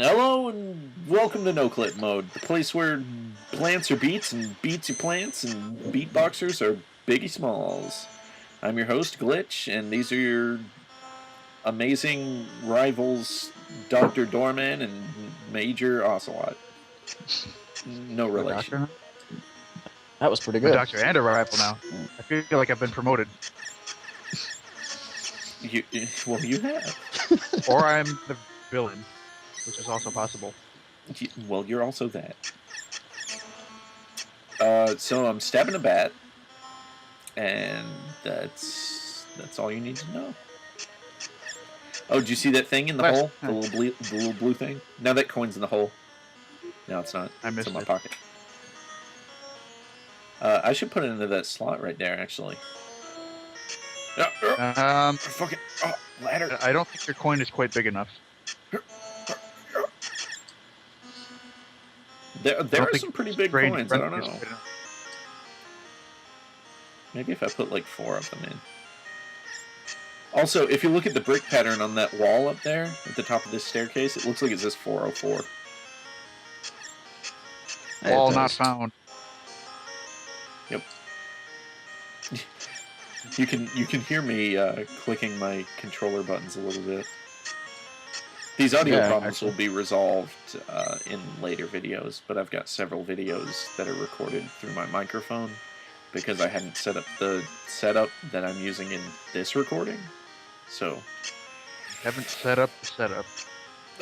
Hello and welcome to No Clip Mode, the place where plants are beats and beats are plants and beatboxers are Biggie Smalls. I'm your host, Glitch, and these are your amazing rivals, Dr. Doorman and Major Ocelot. No My relation. doctor? That was pretty I'm a good. doctor and a rival now. I feel like I've been promoted. Well, you have. Or I'm the villain, which is also possible. Well, you're also that. So I'm stabbing a bat, and that's all you need to know. Oh, did you see that thing in the hole? The little blue thing? Now that coin's in the hole. No, it's not. I missed It's in my it. pocket. I should put it into that slot right there, actually. Fucking ladder. I don't think your coin is quite big enough. There are some pretty big coins. I don't know. Maybe if I put like 4 of them in. Also, if you look at the brick pattern on that wall up there at the top of this staircase, it looks like it says 404. Wall not found. Yep. You can hear me clicking my controller buttons a little bit. These audio problems will be resolved in later videos, but I've got several videos that are recorded through my microphone because I hadn't set up the setup that I'm using in this recording. So, Haven't set up the setup.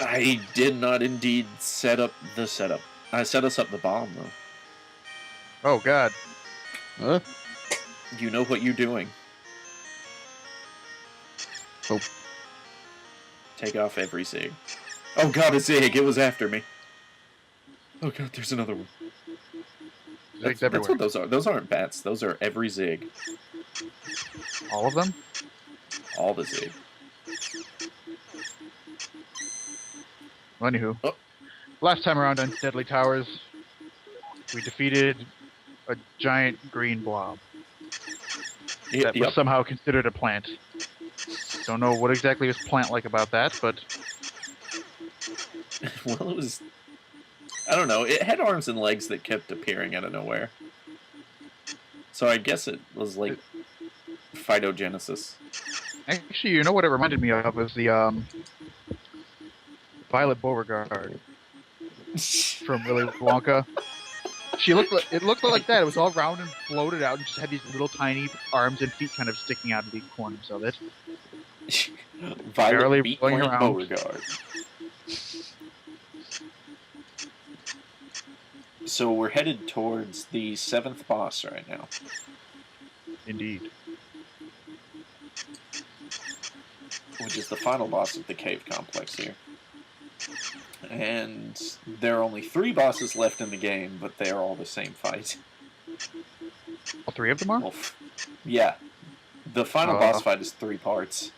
I did not indeed set up the setup. I set us up the bomb, though. Oh, God. Huh? You know what you're doing. Oh. Take off every zig. Oh, God, a zig! It was after me. Oh, God, there's another one. That's what those are. Those aren't bats. Those are every zig. All of them? All the zig. Well, anywho. Last time around on Deadly Towers, we defeated a giant green blob that was somehow considered a plant. Don't know what exactly was plant-like about that, but... Well, it was... I don't know. It had arms and legs that kept appearing out of nowhere. So I guess it was like phytogenesis. Actually, you know what it reminded me of was the Violet Beauregard from Willy Wonka. It looked like that. It was all round and bloated out, and just had these little tiny arms and feet kind of sticking out of the corners of it. Violet Beauregard. So we're headed towards the 7th boss right now. Indeed. Which is the final boss of the cave complex here. And there are only 3 bosses left in the game, but they are all the same fight. All 3 of them are? Well, yeah. The final boss fight is 3 parts.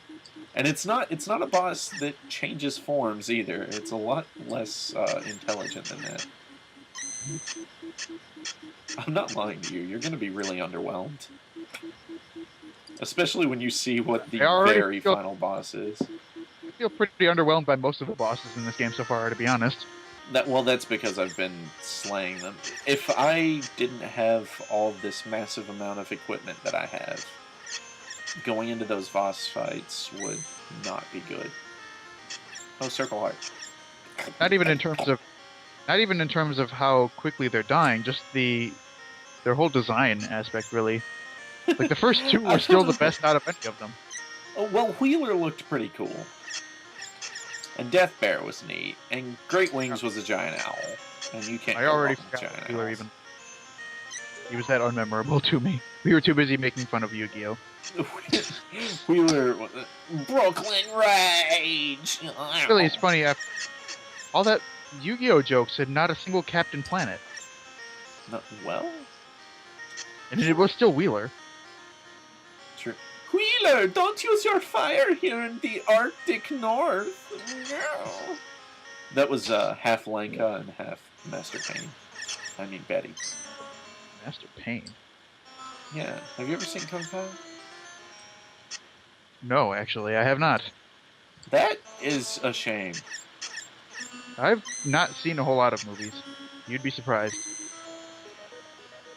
And it's not a boss that changes forms either. It's a lot less intelligent than that. I'm not lying to you. You're going to be really underwhelmed. Especially when you see what the very final boss is. I feel pretty underwhelmed by most of the bosses in this game so far, to be honest. That's because I've been slaying them. If I didn't have all this massive amount of equipment that I have, going into those boss fights would not be good. Oh, circle heart. Not even in terms of how quickly they're dying, just their whole design aspect, really. Like, the first 2 were still the best out of any of them. Oh, well, Wheeler looked pretty cool. And Death Bear was neat. And Great Wings was a giant owl. And you can't. I already forgot Wheeler even. He was that unmemorable to me. We were too busy making fun of Yu-Gi-Oh! Wheeler, Brooklyn Rage. Really, it's funny. All that Yu-Gi-Oh! Jokes and not a single Captain Planet. Well, and it was still Wheeler. True. Wheeler, don't use your fire here in the Arctic North. No. That was half Lanka and half Master Payne. I mean Betty. Master Payne? Yeah. Have you ever seen Kung Pao? No, actually, I have not. That is a shame. I've not seen a whole lot of movies. You'd be surprised.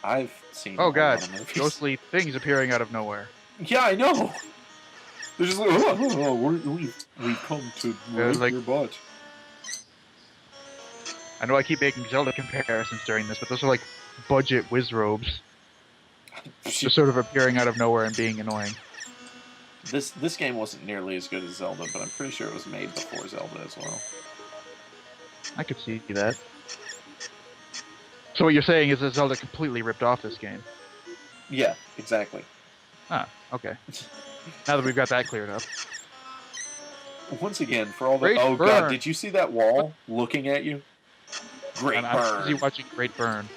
I've seen a Oh whole god, lot of movies. ghostly things appearing out of nowhere. Yeah, I know. They're just like, we've come to rape like- your butt. I know I keep making Zelda comparisons during this, but those are like budget whiz robes. Just sort of appearing out of nowhere and being annoying. This game wasn't nearly as good as Zelda, but I'm pretty sure it was made before Zelda as well. I could see that. So what you're saying is that Zelda completely ripped off this game? Yeah, exactly. Ah, okay. Now that we've got that cleared up. Once again, for all the... Great Oh burn. god, did you see that wall looking at you? Great burn. I'm busy watching Great Burn.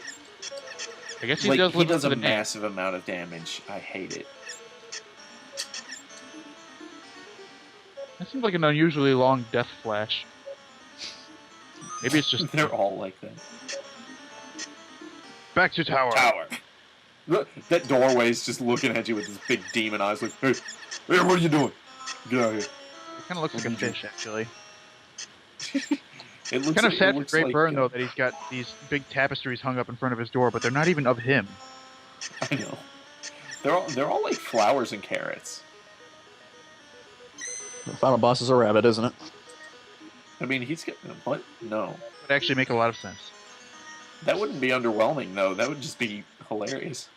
I guess he like, does he live does up a to the name. massive amount of damage. I hate it. That seems like an unusually long death flash. Maybe it's just... They're all like that. Back to tower. Tower. Look, that doorway's just looking at you with his big demon eyes like, hey, what are you doing? Get out of here. It kind of looks like a fish, actually. It looks Kind of sad for looks Great like, Burn, though, that he's got these big tapestries hung up in front of his door, but they're not even of him. I know. They're all like flowers and carrots. The final boss is a rabbit, isn't it? I mean, he's getting... What? No. Would actually make a lot of sense. That wouldn't be underwhelming, though. That would just be hilarious.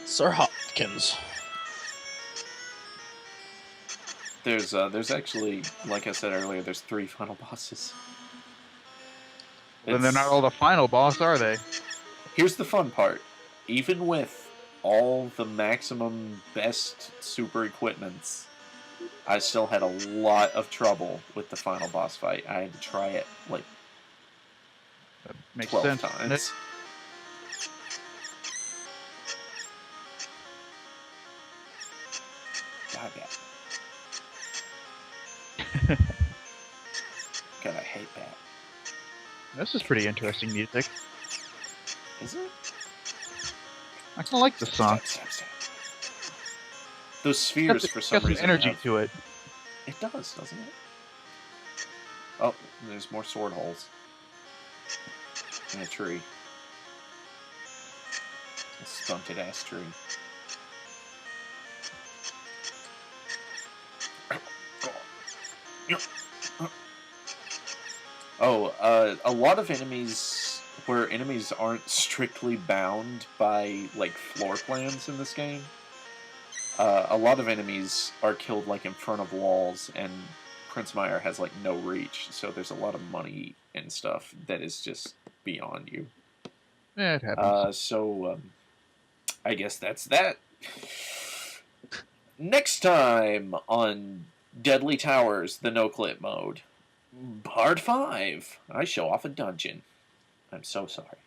Sir Hopkins. There's actually, like I said earlier, there's 3 final bosses. Then they're not all the final boss, are they? Here's the fun part. Even with all the maximum best super equipments, I still had a lot of trouble with the final boss fight. I had to try it like That makes 12 sense. times. God, God, I hate that. This is pretty interesting music. Is it? I kind of like this song. Stop. Those spheres, for some got reason, energy have... to it. It does, doesn't it? Oh, there's more sword holes. In a tree. A stunted ass tree. Oh, a lot of enemies, where enemies aren't strictly bound by, like, floor plans in this game, a lot of enemies are killed, like, in front of walls, and Prince Meyer has, like, no reach, so there's a lot of money and stuff that is just beyond you. Yeah, it happens. I guess that's that. Next time on Deadly Towers, the no-clip mode. Part 5. I show off a dungeon. I'm so sorry.